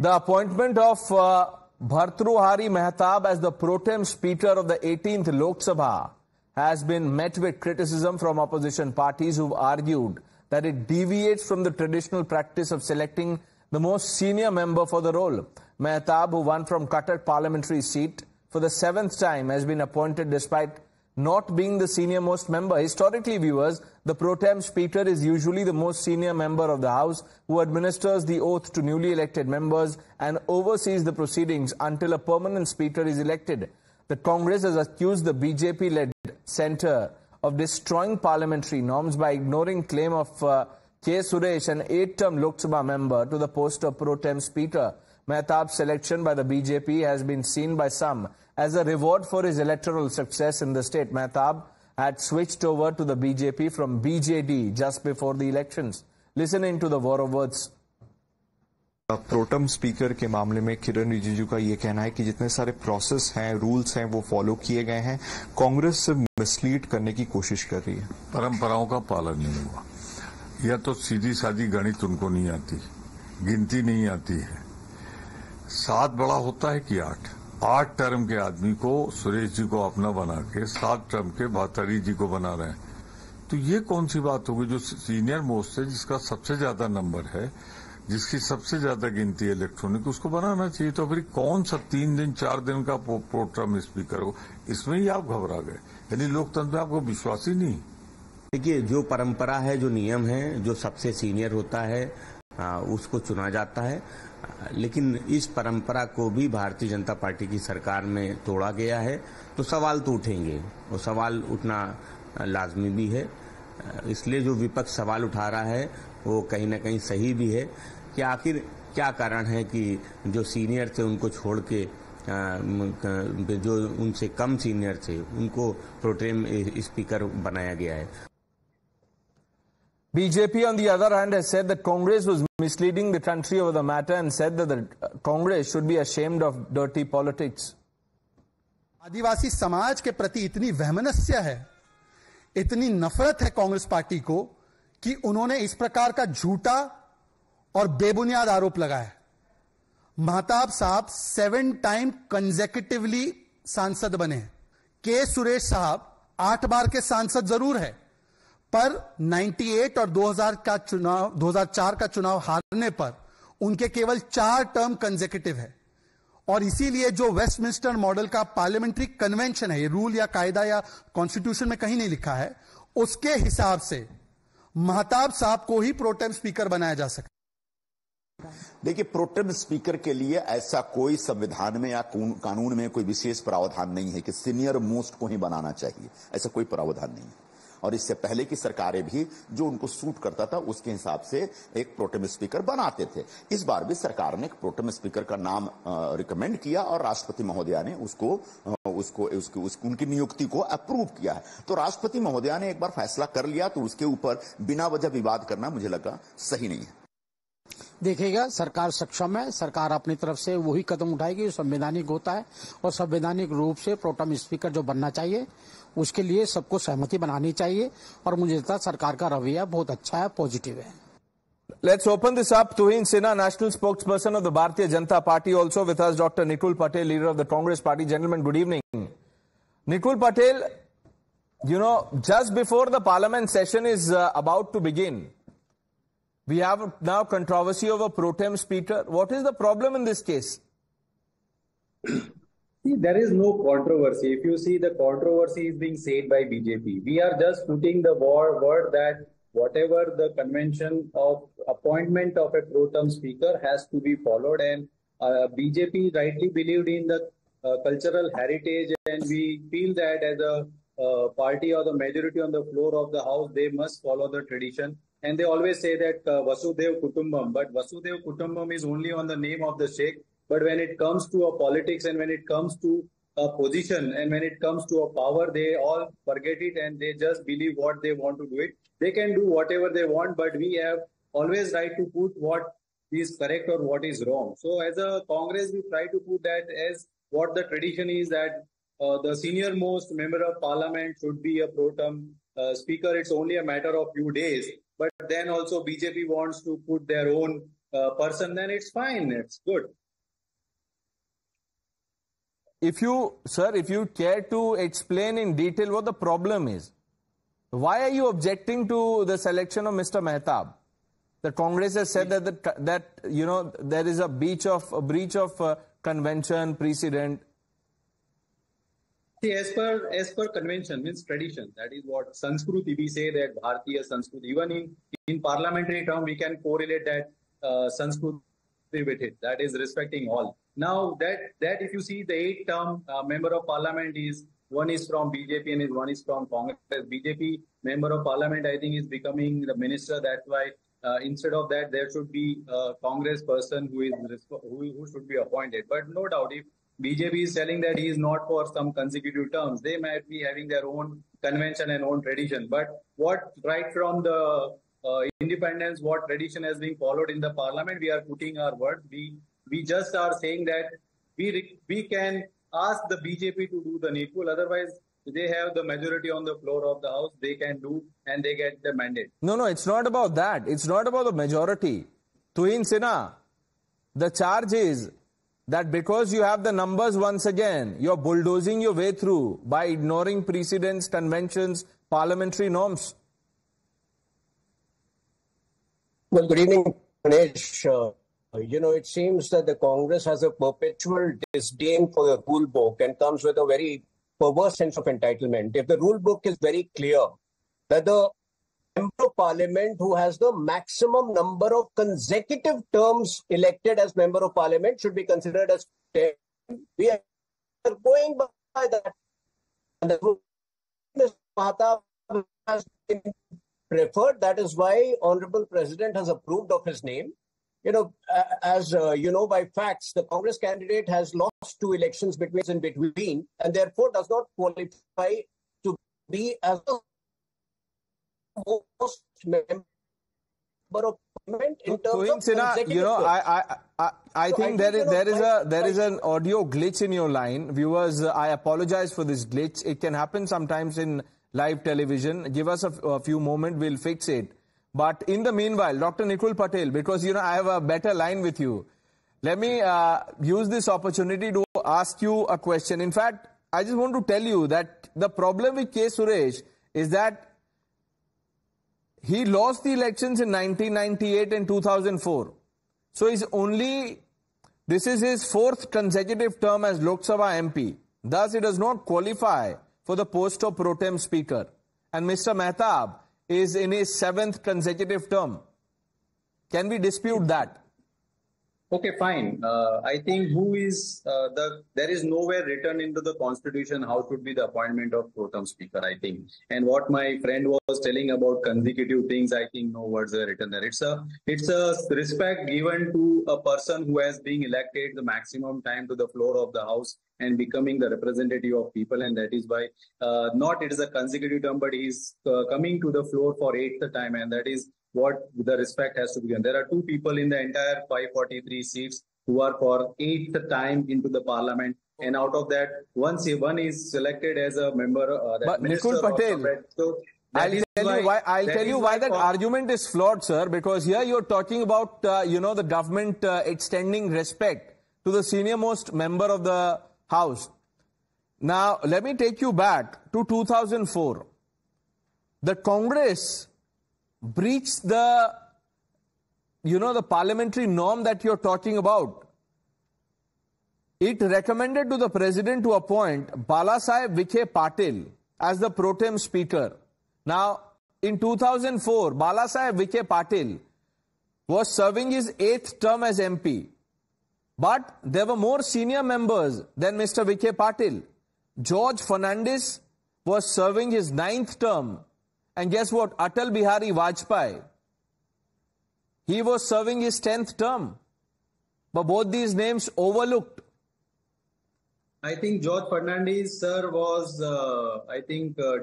The appointment of Bhartrihari Mehtab as the pro tem speaker of the 18th Lok Sabha has been met with criticism from opposition parties who've argued that it deviates from the traditional practice of selecting the most senior member for the role. Mehtab, who won from Cuttack parliamentary seat for the 7th time, has been appointed despite not being the senior most member. Historically, viewers, the pro tem speaker is usually the most senior member of the House who administers the oath to newly elected members and oversees the proceedings until a permanent speaker is elected. The Congress has accused the BJP-led centre of destroying parliamentary norms by ignoring claim of K. Suresh, an 8-term Lok Sabha member, to the post of pro tem speaker. Mehtab's selection by the BJP has been seen by some as a reward for his electoral success in the state. Mehtab had switched over to the BJP from BJD just before the elections. Listen into the war of words. Pro tem speaker के मामले में किरण रिजिजू का ये कहना है कि जितने सारे प्रोसेस हैं, रूल्स हैं, वो फॉलो किए गए हैं। कांग्रेस से मिसलीड करने की कोशिश कर रही है। परंपराओं का पालन नहीं हुआ, या तो सीधी सादी गणित उनको नहीं आती, गिनती नहीं आती है। 7 बड़ा होता है कि 8 टर्म के आदमी को सुरेश जी को अपना बना के 7 टर्म के भातरी जी को बना रहे हैं, तो ये कौन सी बात होगी? जो सीनियर मोस्ट है, जिसका सबसे ज्यादा नंबर है, जिसकी सबसे ज्यादा गिनती है इलेक्ट्रॉनिक, उसको बनाना चाहिए। तो फिर कौन सा 3 दिन 4 दिन का प्रो टर्म स्पीकर हो? इसमें ही आप घबरा गए, यानी लोकतंत्र में आपको विश्वास ही नहीं। देखिए, जो परंपरा है, जो नियम है, जो सबसे सीनियर होता है उसको चुना जाता है, लेकिन इस परंपरा को भी भारतीय जनता पार्टी की सरकार में तोड़ा गया है, तो सवाल तो उठेंगे, वो सवाल उठना लाजमी भी है। इसलिए जो विपक्ष सवाल उठा रहा है वो कहीं ना कहीं सही भी है कि आखिर क्या कारण है कि जो सीनियर थे उनको छोड़ के जो उनसे कम सीनियर थे उनको प्रोटेम स्पीकर बनाया गया है। BJP, on the other hand, has said that Congress was misleading the country over the matter and said that the Congress should be ashamed of dirty politics. आदिवासी समाज के प्रति इतनी वैमनस्य है, इतनी नफरत है कांग्रेस पार्टी को कि उन्होंने इस प्रकार का झूठा और बेबुनियाद आरोप लगाया। महताब साहब 7 टाइम कंसेक्यूटिवली सांसद बने। के सुरेश साहब 8 बार के सांसद जरूर है, पर 98 और 2004 का चुनाव हारने पर उनके केवल 4 टर्म कंसेक्यूटिव है। और इसीलिए जो वेस्टमिंस्टर मॉडल का पार्लियामेंट्री कन्वेंशन है, ये रूल या कायदा या कॉन्स्टिट्यूशन में कहीं नहीं लिखा है, उसके हिसाब से महताब साहब को ही प्रोटेम स्पीकर बनाया जा सकता है। देखिए, प्रोटेम स्पीकर के लिए ऐसा कोई संविधान में या कानून में कोई विशेष प्रावधान नहीं है कि सीनियर मोस्ट को ही बनाना चाहिए, ऐसा कोई प्रावधान नहीं है। और इससे पहले की सरकारें भी जो उनको सूट करता था उसके हिसाब से एक प्रोटेम स्पीकर बनाते थे। इस बार भी सरकार ने एक प्रोटेम स्पीकर का नाम रिकमेंड किया और राष्ट्रपति महोदया ने उनकी नियुक्ति को अप्रूव किया है। तो राष्ट्रपति महोदया ने एक बार फैसला कर लिया तो उसके ऊपर बिना वजह विवाद करना मुझे लगा सही नहीं है। देखिएगा, सरकार सक्षम है, सरकार अपनी तरफ से वही कदम उठाएगी जो संवैधानिक होता है, और संवैधानिक रूप से प्रोटेम स्पीकर जो बनना चाहिए उसके लिए सबको सहमति बनानी चाहिए, और मुझे लगता है सरकार का रवैया बहुत अच्छा है, पॉजिटिव है। Let's open this up. Tuhin Sinha, national spokesperson of the Bharatiya Janata Party, also with us. Dr. Nikul Patel, leader of the Congress Party. Gentlemen, good evening. Nikul Patel, just before the parliament session is about to begin, we have now controversy over pro tem speaker. What is the problem in this case? See, there is no controversy. If you see, the controversy is being said by BJP. We are just putting the word that whatever the convention of appointment of a pro tem speaker has to be followed, and BJP rightly believed in the cultural heritage, and we feel that as a party or the majority on the floor of the house, they must follow the tradition. And they always say that Vasudev Kutumbam, but Vasudev Kutumbam is only on the name of the sheikh. But when it comes to a politics and when it comes to a position and when it comes to a power, they all forget it and they just believe what they want to do it. They can do whatever they want, but we have always right to put what is correct or what is wrong. So as a Congress, we try to put that as what the tradition is, that the senior most member of parliament should be a pro tem speaker. It's only a matter of few days. But then also BJP wants to put their own person, then it's fine. It's good. If you care to explain in detail what the problem is, why are you objecting to the selection of Mr. Mehtab? The Congress has said that there is a breach of convention precedent. See, as per convention means tradition. That is what Sanskruti, we say that Bharatiya Sanskruti. Even in parliamentary term, we can correlate that Sanskruti with it. That is respecting all. Now that if you see the 8-term member of parliament is one is from BJP and one is from Congress. BJP member of parliament, I think, is becoming the minister. That's why instead of that, there should be a Congress person who should be appointed. But no doubt, if BJP is telling that he is not for some consecutive terms, they might be having their own convention and own tradition. But what right from the independence, what tradition has been followed in the parliament, we are putting our word. We just are saying that we can ask the BJP to do the needful. Otherwise, they have the majority on the floor of the house. They can do and they get the mandate. No, it's not about that. It's not about the majority. Tuhin Sinha, the charge is that because you have the numbers once again, you're bulldozing your way through by ignoring precedents, conventions, parliamentary norms. Well, good evening, Ganesh. It seems that the Congress has a perpetual disdain for the rule book and comes with a very perverse sense of entitlement. If the rule book is very clear that the member of parliament who has the maximum number of consecutive terms elected as member of parliament should be considered as 10, we are going by that. And the Mr. Mahatab has been preferred. That is why Honorable President has approved of his name. By facts, the Congress candidate has lost 2 elections in between and therefore does not qualify to be as the most member of parliament in terms of consecutive I think there is an audio glitch in your line. Viewers, I apologize for this glitch. It can happen sometimes in live television. Give us a few moments, we'll fix it. But in the meanwhile, Dr. Nikul Patel, because I have a better line with you, let me use this opportunity to ask you a question. In fact, I just want to tell you that the problem with K. Suresh is that he lost the elections in 1998 and 2004. So this is his 4th consecutive term as Lok Sabha MP. Thus, he does not qualify for the post of pro tem speaker. And Mr. Mehtab is in his 7th consecutive term. Can we dispute that? Okay, fine. I think there is nowhere written into the constitution how should be the appointment of pro tem speaker, I think. And what my friend was telling about consecutive things, I think no words are written there. It's a respect given to a person who has been elected the maximum time to the floor of the house and becoming the representative of people. And that is why it is a consecutive term, but he's coming to the floor for 8th time, and that is what the respect has to be given. There are 2 people in the entire 543 seats who are for 8th time into the parliament, and out of that, one is selected as a member. But Nikul Patel, I'll tell you why that argument is flawed, sir. Because here you're talking about the government extending respect to the senior most member of the house. Now let me take you back to 2004. The Congress breached the parliamentary norm that you're talking about. It recommended to the president to appoint Balasaheb Vikhe Patil as the pro tem speaker. Now, in 2004, Balasaheb Vikhe Patil was serving his 8th term as MP. But there were more senior members than Mr. Vikhe Patil. George Fernandes was serving his 9th term. And guess what? Atal Bihari Vajpayee, he was serving his 10th term. But both these names overlooked. I think George Fernandes, sir, was,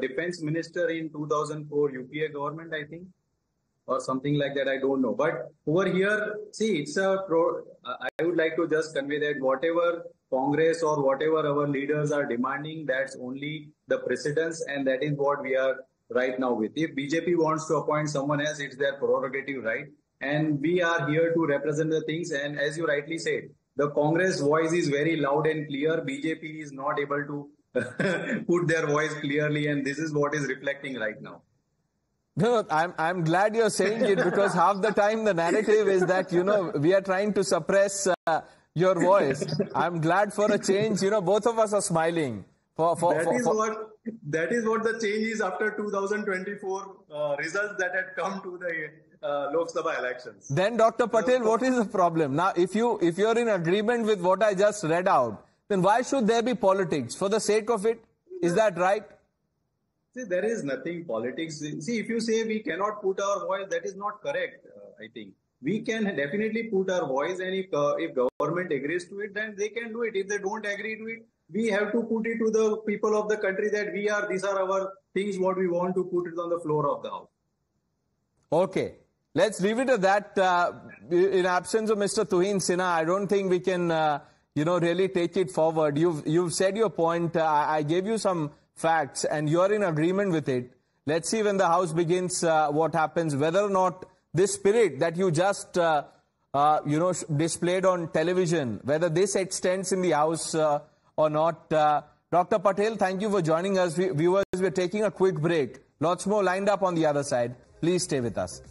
defense minister in 2004 UPA government, I think, or something like that. I don't know. But over here, see, I would like to just convey that whatever Congress or whatever our leaders are demanding, that's only the precedence, and that is what we are right now with. If BJP wants to appoint someone else, it's their prerogative, right? and we are here to represent the things. And as you rightly said, the Congress voice is very loud and clear. BJP is not able to put their voice clearly, and this is what is reflecting right now. No, I'm glad you're saying it, because half the time the narrative is that, we are trying to suppress your voice. I'm glad for a change, both of us are smiling. That is what the change is after 2024 results that had come to the Lok Sabha elections. Then, Dr. Patel, what is the problem? Now, if you're in agreement with what I just read out, then why should there be politics? For the sake of it, is that right? See, there is nothing politics. See, if you say we cannot put our voice, that is not correct, I think. We can definitely put our voice, and if government agrees to it, then they can do it. If they don't agree to it, we have to put it to the people of the country that these are our things, what we want to put it on the floor of the house. Okay. Let's leave it at that. In absence of Mr. Tuhin Sinha, I don't think we can, really take it forward. You've said your point. I gave you some facts, and you're in agreement with it. Let's see when the House begins what happens, whether or not this spirit that you just, displayed on television, whether this extends in the House or not. Dr. Patel, thank you for joining us. Viewers, we're taking a quick break. Lots more lined up on the other side. Please stay with us.